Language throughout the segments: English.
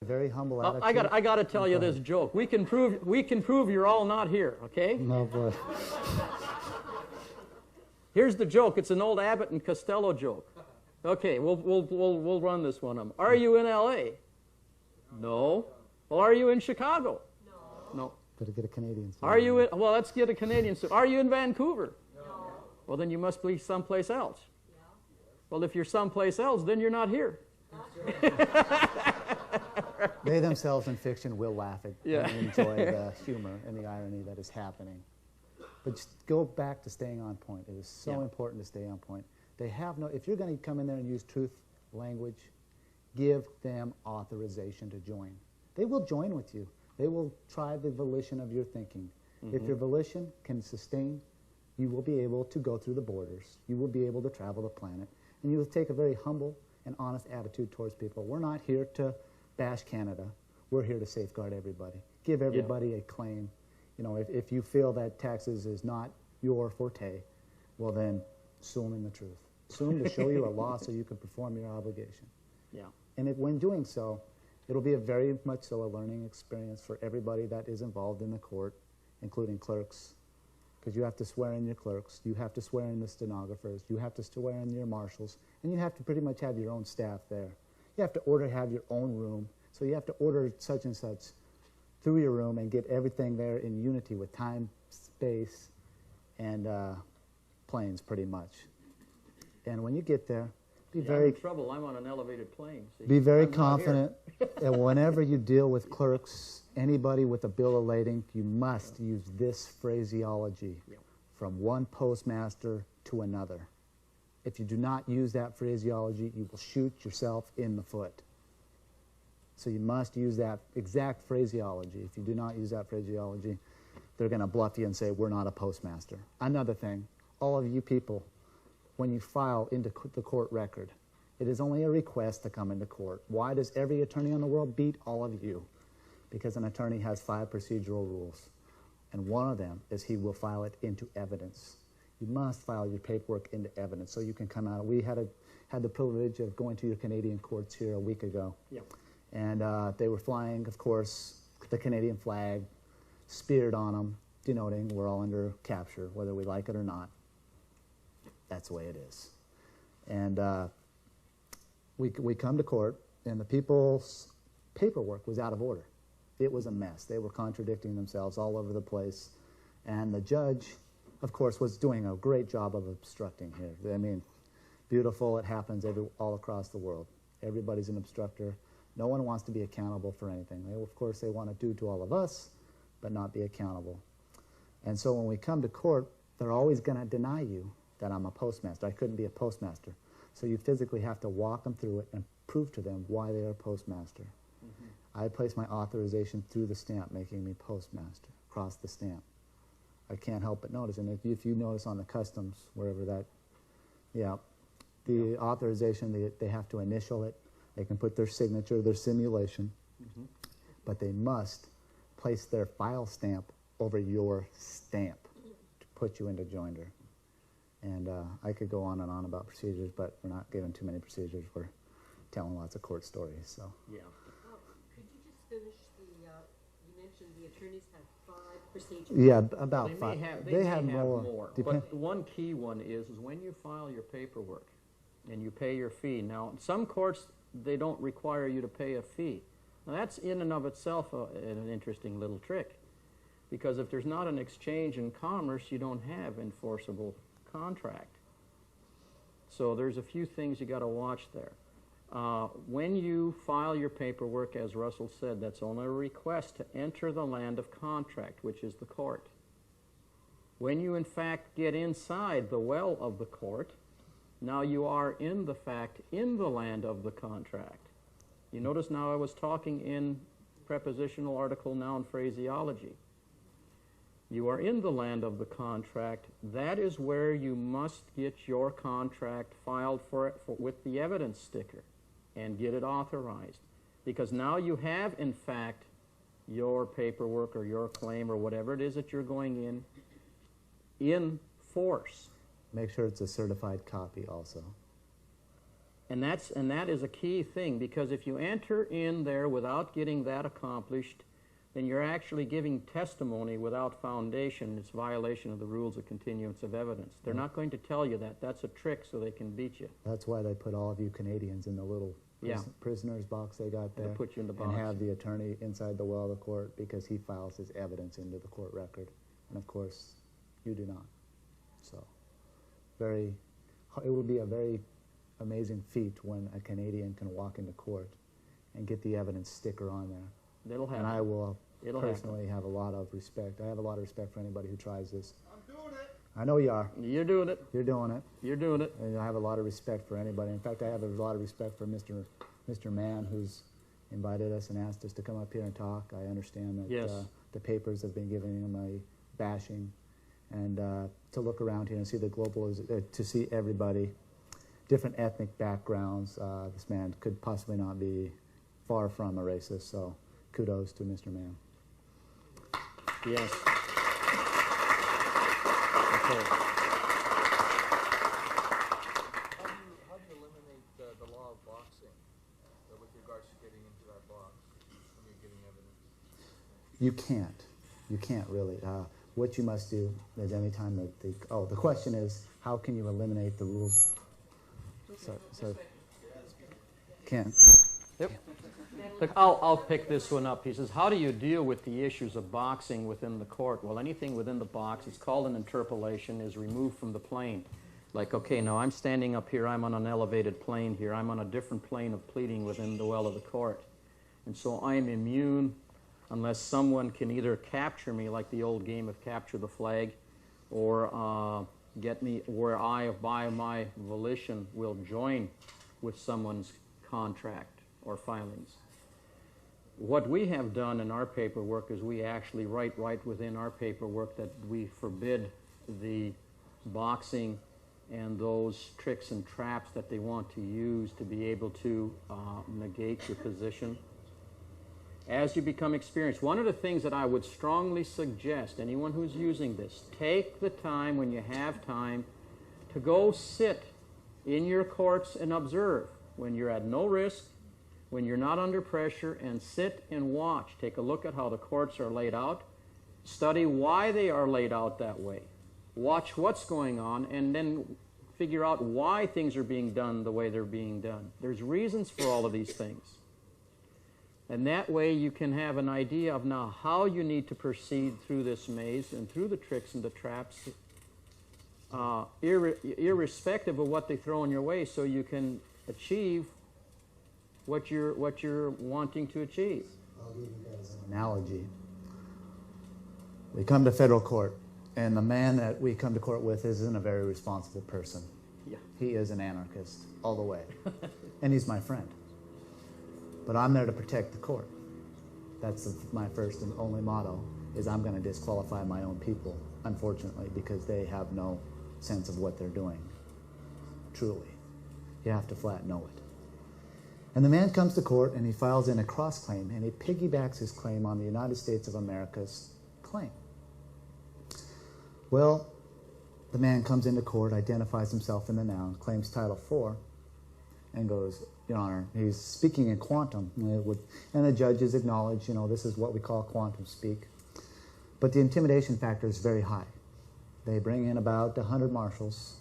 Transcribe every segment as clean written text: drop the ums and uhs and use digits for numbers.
Very humble attitude. I got to tell you this joke. We can prove you're all not here, okay? No, boy. Here's the joke. It's an old Abbott and Costello joke. Okay, we'll run this one. Are you in L.A.? No. Well, are you in Chicago? No. Better get a Canadian suit. Are you in, well, let's get a Canadian suit. Are you in Vancouver? No. Well, then you must be someplace else. Yeah. Well, if you're someplace else, then you're not here. They themselves in fiction will laugh at Yeah. and enjoy the humor and the irony that is happening. But just go back to staying on point. It is so important to stay on point. They have no, if you're going to come in there and use truth language, give them authorization to join. They will join with you. They will try the volition of your thinking. If your volition can sustain, you will be able to go through the borders. You will be able to travel the planet. And you will take a very humble and honest attitude towards people. We're not here to bash Canada. We're here to safeguard everybody. Give everybody a claim. You know, if you feel that taxes is not your forte, well then, sue them in the truth. Sue them to show you a law so you can perform your obligation. Yeah. And when doing so, it'll be a very much so a learning experience for everybody that is involved in the court, including clerks, because you have to swear in your clerks, you have to swear in the stenographers, you have to swear in your marshals, and you have to pretty much have your own staff there. You have to have your own room, so you have to order such and such through your room and get everything there in unity with time, space, and planes pretty much. And when you get there, be very... I'm in trouble. I'm on an elevated plane. See? Be very confident that whenever you deal with clerks, anybody with a bill of lading, you must use this phraseology from one postmaster to another. If you do not use that phraseology, you will shoot yourself in the foot. So you must use that exact phraseology. If you do not use that phraseology, they're going to bluff you and say, we're not a postmaster. Another thing, all of you people, when you file into the court record, it is only a request to come into court. Why does every attorney in the world beat all of you? Because an attorney has 5 procedural rules, and one of them is he will file it into evidence. You must file your paperwork into evidence so you can come out. We had the privilege of going to your Canadian courts here a week ago. Yep. And they were flying, of course, the Canadian flag, speared on them, denoting we're all under capture, whether we like it or not. That's the way it is. And we come to court, and the people's paperwork was out of order. It was a mess. They were contradicting themselves all over the place. And the judge, of course, was doing a great job of obstructing here. I mean, beautiful. It happens all across the world. Everybody's an obstructor. No one wants to be accountable for anything. Of course, they want to do to all of us, but not be accountable. And so when we come to court, they're always going to deny you that I'm a postmaster. I couldn't be a postmaster. So you physically have to walk them through it and prove to them why they are a postmaster. I place my authorization through the stamp, making me postmaster, across the stamp. I can't help but notice, and if you notice on the customs, wherever that, the authorization, they have to initial it. They can put their signature, their simulation, but they must place their file stamp over your stamp to put you into joinder. And I could go on and on about procedures, but we're not giving too many procedures. We're telling lots of court stories. So. Yeah. Could you just finish you mentioned the attorneys have 5 procedures. Yeah, about they 5. They have more. But one key one is when you file your paperwork and you pay your fee. Now, some courts, they don't require you to pay a fee. Now, that's in and of itself an interesting little trick, because if there's not an exchange in commerce, you don't have enforceable contract. So there's a few things you got to watch there. When you file your paperwork, as Russell said, that's only a request to enter the land of contract, which is the court. When you in fact get inside the well of the court, now you are in the land of the contract. You notice now I was talking in prepositional article noun phraseology. You are in the land of the contract. That is where you must get your contract filed with the evidence sticker and get it authorized. Because now you have, in fact, your paperwork or your claim or whatever it is that you're going in force. Make sure it's a certified copy also. And that is a key thing, because if you enter in there without getting that accomplished, then you're actually giving testimony without foundation. It's violation of the rules of continuance of evidence. They're not going to tell you that. That's a trick so they can beat you. That's why they put all of you Canadians in the little prisoner's box they got there. They put you in the box. And have the attorney inside the well of the court, because he files his evidence into the court record. And of course, you do not. So, it will be a very amazing feat when a Canadian can walk into court and get the evidence sticker on there. It'll happen. And I will It'll personally have a lot of respect. I have a lot of respect for anybody who tries this. I'm doing it. I know you are. You're doing it. You're doing it. You're doing it. And I have a lot of respect for anybody. In fact, I have a lot of respect for Mr. Mann, who's invited us and asked us to come up here and talk. I understand that the papers have been giving him a bashing, and to look around here and see the to see everybody, different ethnic backgrounds. This man could possibly not be far from a racist. So, kudos to Mr. Mann. Yes. How do you eliminate the law of boxing with regards to getting into that box when you're giving evidence? You can't. You can't really. What you must do is any time that the question is, how can you eliminate the rules? So can't. Yep. Look, I'll pick this one up. He says, how do you deal with the issues of boxing within the court? Well, anything within the box, it's called an interpolation, is removed from the plane. Like, okay, now I'm standing up here, I'm on an elevated plane here, I'm on a different plane of pleading within the well of the court. And so I'm immune unless someone can either capture me, like the old game of capture the flag, or get me where I, by my volition, will join with someone's contract or filings. What we have done in our paperwork is we actually write right within our paperwork that we forbid the boxing and those tricks and traps that they want to use to be able to negate your position. As you become experienced, one of the things that I would strongly suggest, anyone who's using this, take the time when you have time to go sit in your courts and observe when you're at no risk, when you're not under pressure, and sit and watch. Take a look at how the courts are laid out. Study why they are laid out that way. Watch what's going on, and then figure out why things are being done the way they're being done. There's reasons for all of these things. And that way you can have an idea of now how you need to proceed through this maze and through the tricks and the traps, irrespective of what they throw in your way, so you can achieve what you're wanting to achieve. I'll give you guys an analogy. We come to federal court, and the man that we come to court with isn't a very responsible person. Yeah. He is an anarchist all the way. And he's my friend. But I'm there to protect the court. That's my first and only motto, is I'm going to disqualify my own people, unfortunately, because they have no sense of what they're doing. Truly. You have to flat know it. And the man comes to court and he files in a cross-claim, and he piggybacks his claim on the United States of America's claim. Well, the man comes into court, identifies himself in the noun, claims Title IV, and goes, Your Honor, he's speaking in quantum. And the judges acknowledge, this is what we call quantum speak. But the intimidation factor is very high. They bring in about 100 marshals.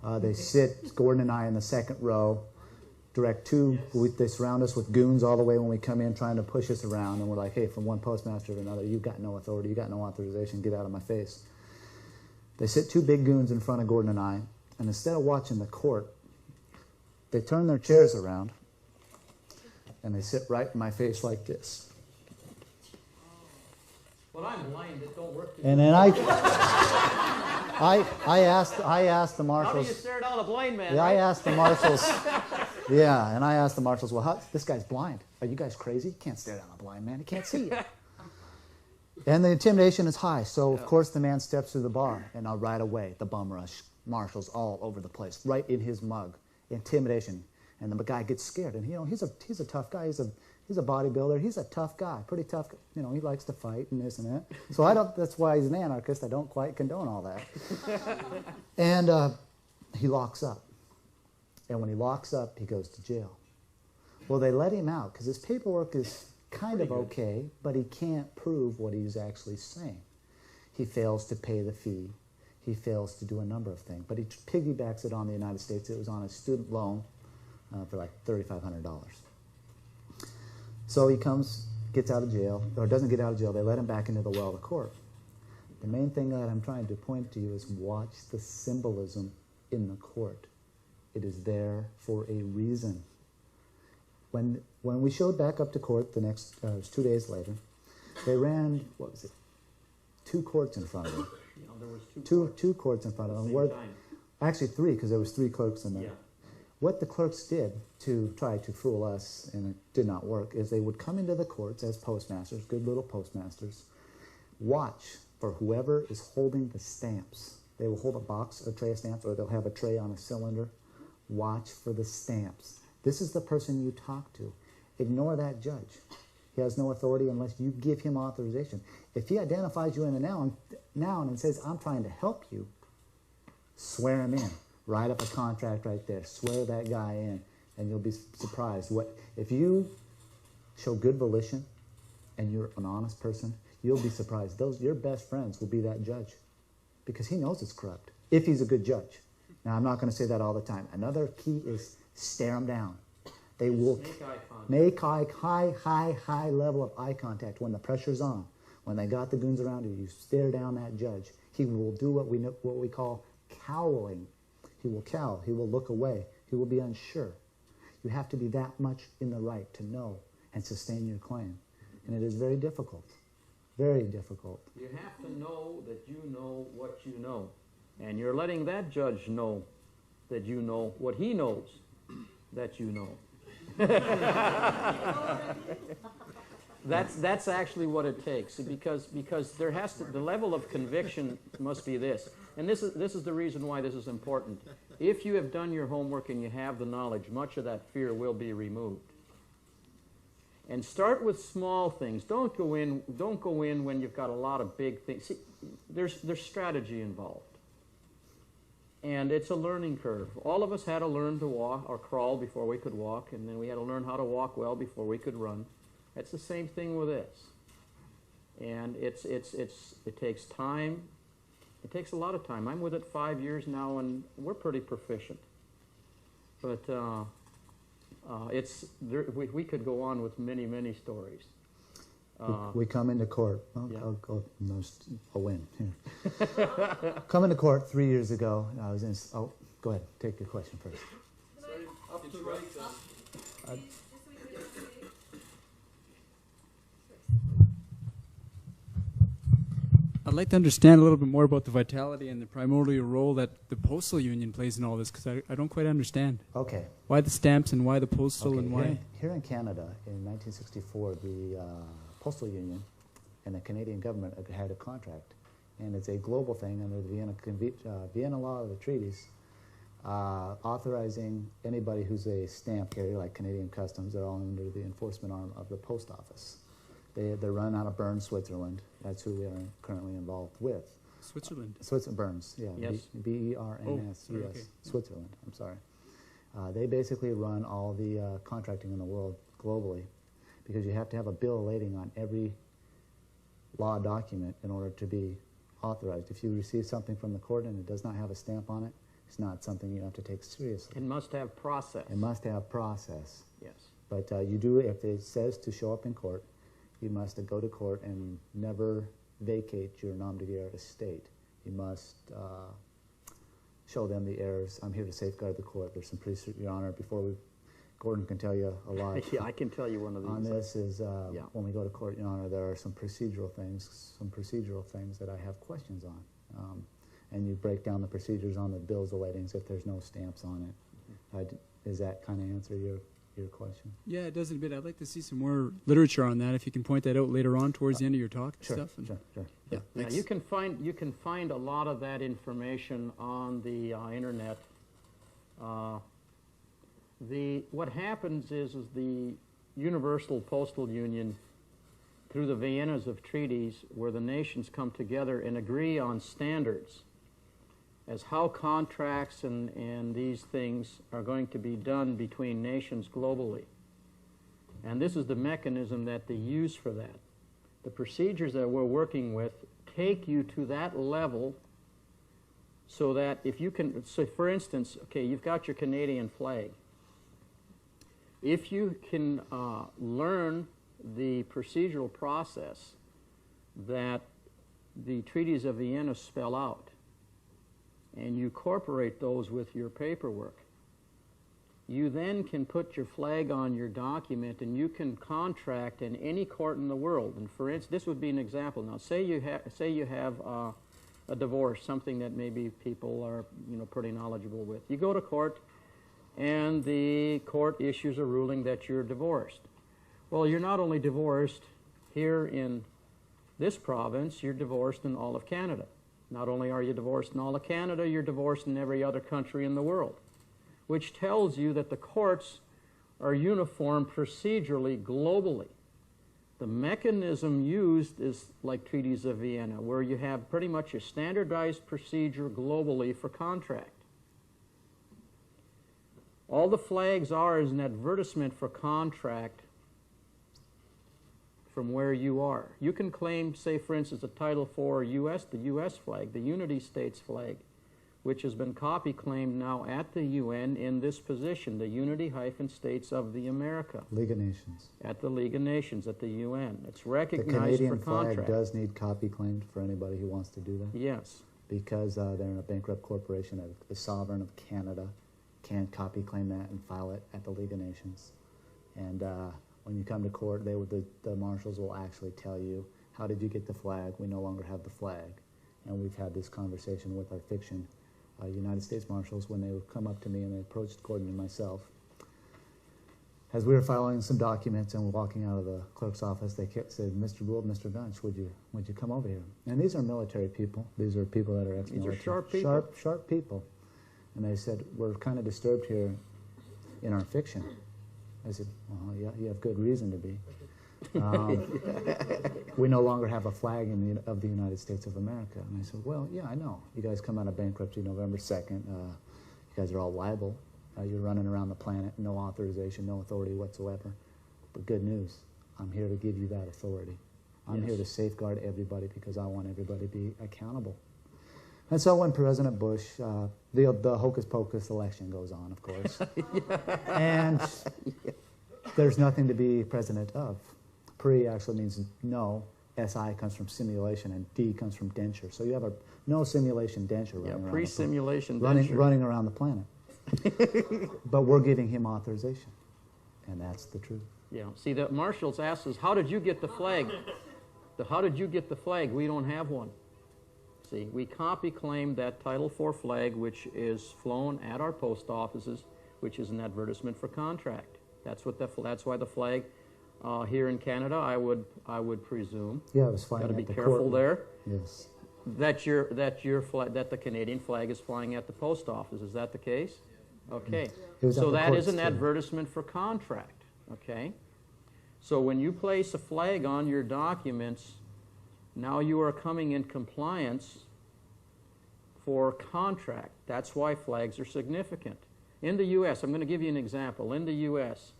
They sit, Gordon and I, in the second row. They surround us with goons all the way when we come in, trying to push us around, and we're like, hey, from one postmaster to another, you've got no authority, you've got no authorization, get out of my face. They sit two big goons in front of Gordon and I, and instead of watching the court, they turn their chairs around, and they sit right in my face like this. But I'm blind, it don't work. And then I asked the marshals. How do you stare down a blind man? Yeah, right? I asked the marshals. Yeah, and I asked the marshals, well, this guy's blind. Are you guys crazy? You can't stare down a blind man. He can't see you. And the intimidation is high. So, of course, the man steps through the bar, and right away, the bum rush, marshals all over the place, right in his mug. Intimidation. And the guy gets scared. And, he's a tough guy. He's a bodybuilder. He's a tough guy, pretty tough. He likes to fight and this and that. So that's why he's an anarchist. I don't quite condone all that. And he locks up. And when he locks up, he goes to jail. Well, they let him out because his paperwork is kind of okay, but he can't prove what he's actually saying. He fails to pay the fee. He fails to do a number of things, but he piggybacks it on the United States. It was on a student loan for like $3,500. So he gets out of jail, or doesn't get out of jail. They let him back into the well of the court. The main thing that I'm trying to point to you is watch the symbolism in the court. It is there for a reason. When we showed back up to court the next, it was 2 days later, they ran, 2 courts in front of them. Yeah, there was Two courts in front of them. Same time. Actually 3, because there was 3 clerks in there. Yeah. What the clerks did to try to fool us, and it did not work, is they would come into the courts as postmasters, good little postmasters, watch for whoever is holding the stamps. They will hold a tray of stamps, or they'll have a tray on a cylinder. Watch for the stamps. This is the person you talk to. Ignore that judge. He has no authority unless you give him authorization. If he identifies you in the noun and says, I'm trying to help you, swear him in. Write up a contract right there. Swear that guy in, and you'll be surprised. If you show good volition and you're an honest person, you'll be surprised. Your best friends will be that judge because he knows it's corrupt, if he's a good judge. Now, I'm not going to say that all the time. Another key is stare them down. They will make high level of eye contact when the pressure's on. When they got the goons around you, you stare down that judge. He will do what we call cowling. He will cowl. He will look away. He will be unsure. You have to be that much in the right to know and sustain your claim. And it is very difficult. Very difficult. You have to know that you know what you know. And you're letting that judge know that you know what he knows that you know. That's actually what it takes, because there has to, the level of conviction must be this. And this is the reason why this is important. If you have done your homework and you have the knowledge, much of that fear will be removed. And start with small things. Don't go in when you've got a lot of big things. See, there's strategy involved. And it's a learning curve. All of us had to learn to walk or crawl before we could walk, and then we had to learn how to walk well before we could run. It's the same thing with this. And it takes time. It takes a lot of time. I'm with it 5 years now, and we're pretty proficient. But we could go on with many stories. We come into court. I'll win. Come into court 3 years ago. I was in. Oh, go ahead. Take your question first. Sorry, up to right. I'd like to understand a little bit more about the vitality and the primordial role that the postal union plays in all this, because I don't quite understand. Okay. Why the stamps and why the postal and why? Here in Canada, in 1964, the postal union and the Canadian government had a contract, and it's a global thing under the Vienna Law of the treaties, authorizing anybody who's a stamp carrier, like Canadian Customs. They're all under the enforcement arm of the post office. They're run out of Bern, Switzerland. That's who we are currently involved with. Switzerland? Burns, yeah. Yes. B-E-R-N-S, oh, yes. Okay. Switzerland, I'm sorry. They basically run all the contracting in the world globally, because you have to have a bill of lading on every law document in order to be authorized. If you receive something from the court and it does not have a stamp on it, it's not something you have to take seriously. It must have process. It must have process. Yes. But you do, if it says to show up in court, you must go to court and never vacate your nom de guerre estate. You must show them the errors. I'm here to safeguard the court. There's some Your Honor, Gordon can tell you a lot. Yeah, I can tell you one of these. On this is Yeah. when we go to court, Your Honor, there are some procedural things that I have questions on. And you break down the procedures on the bills of ladings if there's no stamps on it. Does that kind of answer your question? Yeah, it does a bit. I'd like to see some more literature on that. If you can point that out later on towards the end of your talk and Sure, stuff. And sure. Yeah, Yeah, thanks. you can find a lot of that information on the internet. What happens is the Universal Postal Union, through the Viennas of treaties, where the nations come together and agree on standards. as how contracts and these things are going to be done between nations globally. And this is the mechanism that they use for that. The procedures that we're working with take you to that level so that if you can, so for instance, okay, you've got your Canadian flag. If you can learn the procedural process that the treaties of Vienna spell out, and you incorporate those with your paperwork, you then can put your flag on your document and you can contract in any court in the world. And for instance, this would be an example. Now, say you have a divorce, something that maybe people are pretty knowledgeable with. You go to court and the court issues a ruling that you're divorced. Well, you're not only divorced here in this province, you're divorced in all of Canada. Not only are you divorced in all of Canada, you're divorced in every other country in the world, which tells you that the courts are uniform procedurally globally. The mechanism used is like treaties of Vienna, where you have pretty much a standardized procedure globally for contract. All the flags are is an advertisement for contract from where you are. You can claim, say for instance, a Title IV U.S., the U.S. flag, the Unity States flag, which has been copy claimed now at the UN in this position, the Unity-States of the America. League of Nations. At the League of Nations, at the UN. It's recognized the Canadian for contract. flag does need copy claimed for anybody who wants to do that. Yes. Because they're in a bankrupt corporation, the sovereign of Canada can copy claim that and file it at the League of Nations. And when you come to court, the marshals will actually tell you, how did you get the flag? We no longer have the flag. And we've had this conversation with our fiction United States Marshals when they would come up to me and they approached Gordon and myself. As we were filing some documents and walking out of the clerk's office, they said, "Mr. Gould, Mr. Gunch, would you come over here?" And these are military people. These are people that are ex-military. These are sharp people. Sharp people. And they said, "We're kind of disturbed here in our fiction." I said, "Well, yeah, you have good reason to be. We no longer have a flag of the United States of America." And I said, "Well, yeah, I know. You guys come out of bankruptcy November 2nd. You guys are all liable. You're running around the planet, no authorization, no authority whatsoever. But good news, I'm here to give you that authority. I'm here to safeguard everybody because I want everybody to be accountable." And so when President Bush, the hocus-pocus election goes on, of course, and there's nothing to be president of. Pre actually means no. SI comes from simulation, and D comes from denture. So you have a no simulation denture running around pre-simulation running around the planet. But we're giving him authorization, and that's the truth. Yeah. See, the marshals asked us, "How did you get the flag?" How did you get the flag? We don't have one. See, we copy claimed that Title IV flag, which is flown at our post offices, which is an advertisement for contract. That's why the flag here in Canada, I would presume. Yeah, it was flying. Got to at be the careful court. there. Yes. That the Canadian flag is flying at the post office. Is that the case? Okay. So that is an advertisement for contract. Okay. So when you place a flag on your documents, now you are coming in compliance for contract. That's why flags are significant. In the U.S., I'm going to give you an example. In the U.S.,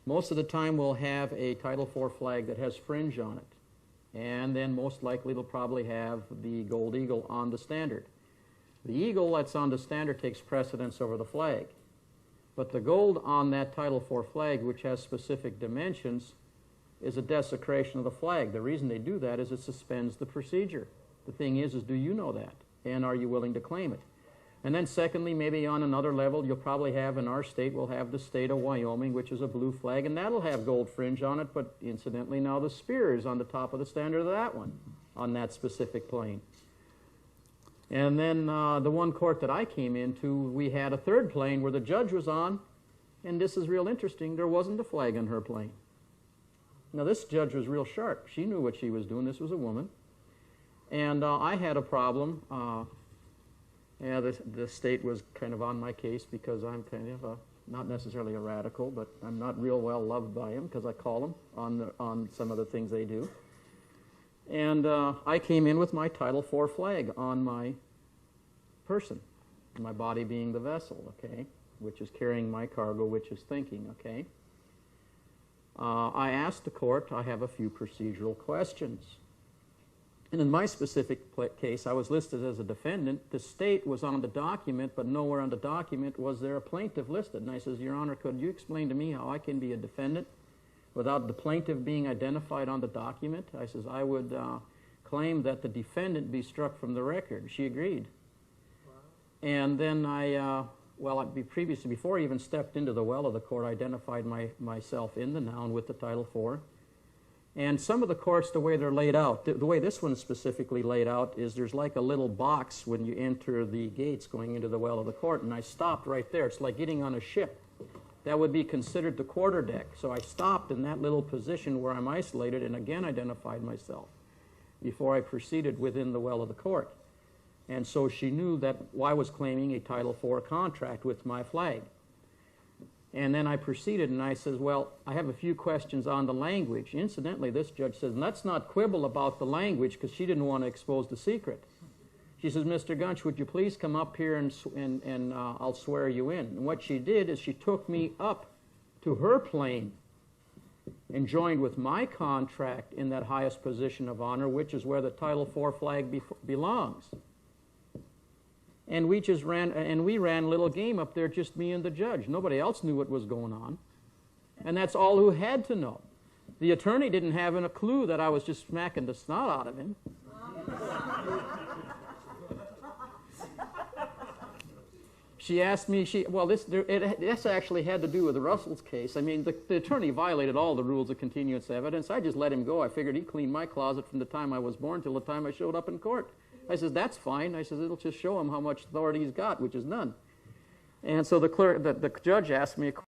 most of the time we'll have a Title IV flag that has fringe on it. And then most likely they'll probably have the gold eagle on the standard. The eagle that's on the standard takes precedence over the flag. But the gold on that Title IV flag, which has specific dimensions, is a desecration of the flag. The reason they do that is it suspends the procedure. The thing is do you know that? And are you willing to claim it? And then secondly, maybe on another level, you'll probably have, in our state, we'll have the state of Wyoming, which is a blue flag, and that'll have gold fringe on it, but incidentally now the spear is on the top of the standard of that one, on that specific plane. And then the one court that I came into, we had a third plane where the judge was on, and this is real interesting, there wasn't a flag on her plane. Now this judge was real sharp. She knew what she was doing. This was a woman. And I had a problem. The state was kind of on my case because I'm kind of not necessarily a radical, but I'm not real well loved by them because I call them on some of the things they do. And I came in with my Title IV flag on my person, my body being the vessel, okay, which is carrying my cargo, which is thinking, okay. I asked the court, I have a few procedural questions. And in my specific case, I was listed as a defendant. The state was on the document, but nowhere on the document was there a plaintiff listed. And I says, Your Honor, could you explain to me how I can be a defendant without the plaintiff being identified on the document? I says, I would claim that the defendant be struck from the record. She agreed. Wow. And then before I even stepped into the well of the court, I identified myself in the noun with the Title IV. And some of the courts, the way they're laid out, the way this one's specifically laid out is there's like a little box when you enter the gates going into the well of the court, and I stopped right there. It's like getting on a ship. That would be considered the quarterdeck. So I stopped in that little position where I'm isolated and again identified myself before I proceeded within the well of the court. And so she knew that I was claiming a Title IV contract with my flag. And then I proceeded and I says, well, I have a few questions on the language. Incidentally, this judge says, and let's not quibble about the language because she didn't want to expose the secret. She says, Mr. Gunch, would you please come up here and I'll swear you in. And what she did is she took me up to her plane and joined with my contract in that highest position of honor, which is where the Title IV flag belongs. And we ran a little game up there, just me and the judge. Nobody else knew what was going on. And that's all who had to know. The attorney didn't have a clue that I was just smacking the snot out of him. She asked me, this actually had to do with Russell's case. I mean, the attorney violated all the rules of continuance evidence. I just let him go. I figured he cleaned my closet from the time I was born till the time I showed up in court. I says, that's fine. I says, it'll just show him how much authority he's got, which is none. And so the judge asked me a question.